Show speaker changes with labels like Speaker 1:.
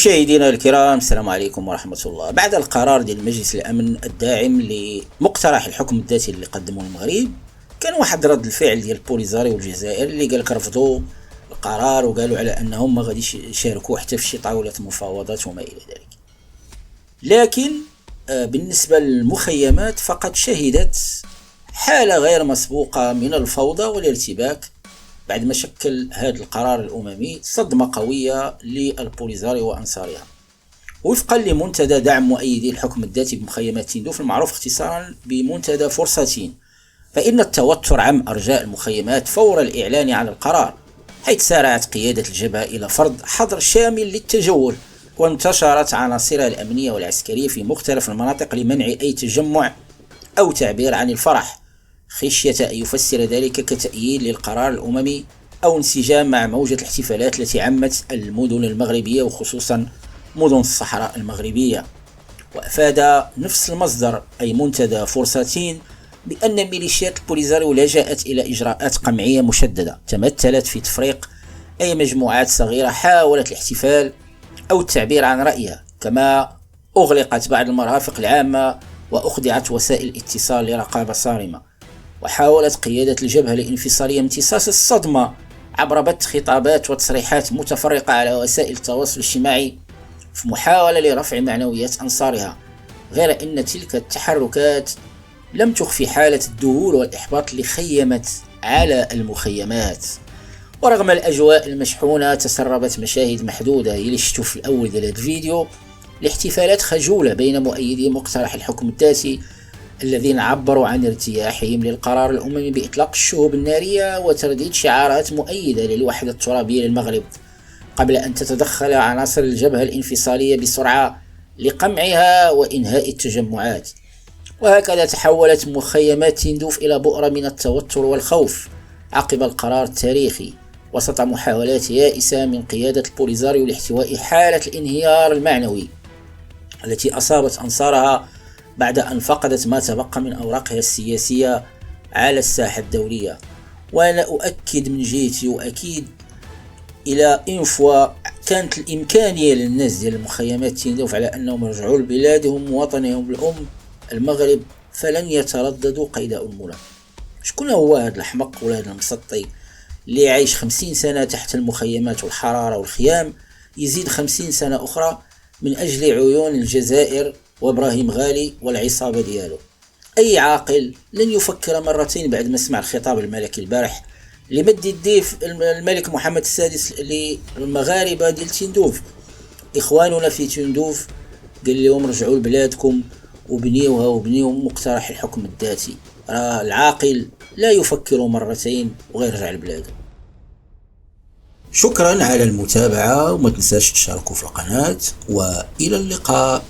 Speaker 1: مشاهدينا الكرام، السلام عليكم ورحمة الله. بعد القرار ديال مجلس الأمن الداعم لمقترح الحكم الذاتي اللي قدمه المغرب، كان واحد رد الفعل ديال بوليزاريو والجزائر اللي قال لك رفضوا القرار وقالوا على أنهم ما غاديش يشاركوا حتى في شي طاولة مفاوضات وما إلى ذلك. لكن بالنسبة للمخيمات فقد شهدت حالة غير مسبوقة من الفوضى والارتباك بعد ما شكل هذا القرار الأممي صدمة قوية للبوليزاريو وأنصارها. وفقا لمنتدى دعم مؤيدي الحكم الذاتي بمخيمات تندوف المعروف اختصارا بمنتدى فرصتين، فإن التوتر عم أرجاء المخيمات فور الإعلان عن القرار، حيث سارعت قيادة الجبهة إلى فرض حظر شامل للتجول، وانتشرت عناصرها الأمنية والعسكرية في مختلف المناطق لمنع أي تجمع أو تعبير عن الفرح، خشية أن يفسر ذلك كتأييد للقرار الأممي أو انسجام مع موجة الاحتفالات التي عمت المدن المغربية وخصوصا مدن الصحراء المغربية. وأفاد نفس المصدر أي منتدى فرصتين بأن ميليشيات البوليزاريو لجأت إلى إجراءات قمعية مشددة تمثلت في تفريق أي مجموعات صغيرة حاولت الاحتفال أو التعبير عن رأيها، كما أغلقت بعض المرافق العامة وأخضعت وسائل الاتصال لرقابة صارمة. وحاولت قيادة الجبهة الانفصالية امتصاص الصدمة عبر بث خطابات وتصريحات متفرقة على وسائل التواصل الاجتماعي في محاولة لرفع معنويات أنصارها، غير أن تلك التحركات لم تخفي حالة الذهول والإحباط اللي خيمت على المخيمات. ورغم الأجواء المشحونة تسربت مشاهد محدودة اللي شفتوا في الأول ديال هذا الفيديو لاحتفالات خجولة بين مؤيدي مقترح الحكم الذاتي الذين عبروا عن ارتياحهم للقرار الأممي بإطلاق الشهب النارية وترديد شعارات مؤيدة للوحدة الترابية للمغرب، قبل أن تتدخل عناصر الجبهة الانفصالية بسرعة لقمعها وإنهاء التجمعات. وهكذا تحولت مخيمات تندوف إلى بؤرة من التوتر والخوف عقب القرار التاريخي، وسط محاولات يائسة من قيادة البوليزاريو لاحتواء حالة الانهيار المعنوي التي أصابت أنصارها بعد أن فقدت ما تبقى من أوراقها السياسية على الساحة الدولية. وأنا أؤكد من جهتي وأكيد إلى إنفوا كانت الإمكانية للناس ديال المخيمات تندوف على أنهم يرجعوا لبلادهم ووطنهم الأم المغرب، فلن يترددوا قيد أنملة. شكون هو هذا الأحمق ولا هذا المسطي اللي عايش 50 سنة تحت المخيمات والحرارة والخيام يزيد 50 سنة أخرى من أجل عيون الجزائر وإبراهيم غالي والعصابة ديالو؟ أي عاقل لن يفكر مرتين بعد ما سمع الخطاب الملكي البارح لمد الضيف الملك محمد السادس للمغاربة ديال تندوف، إخواننا في تندوف قال لهم رجعوا لبلادكم وبنيوها وبنيوا مقترح الحكم الذاتي. العاقل لا يفكر مرتين وغيرجع لبلاده. شكرا على المتابعة، وما تنساش تشاركوا في القناة، وإلى اللقاء.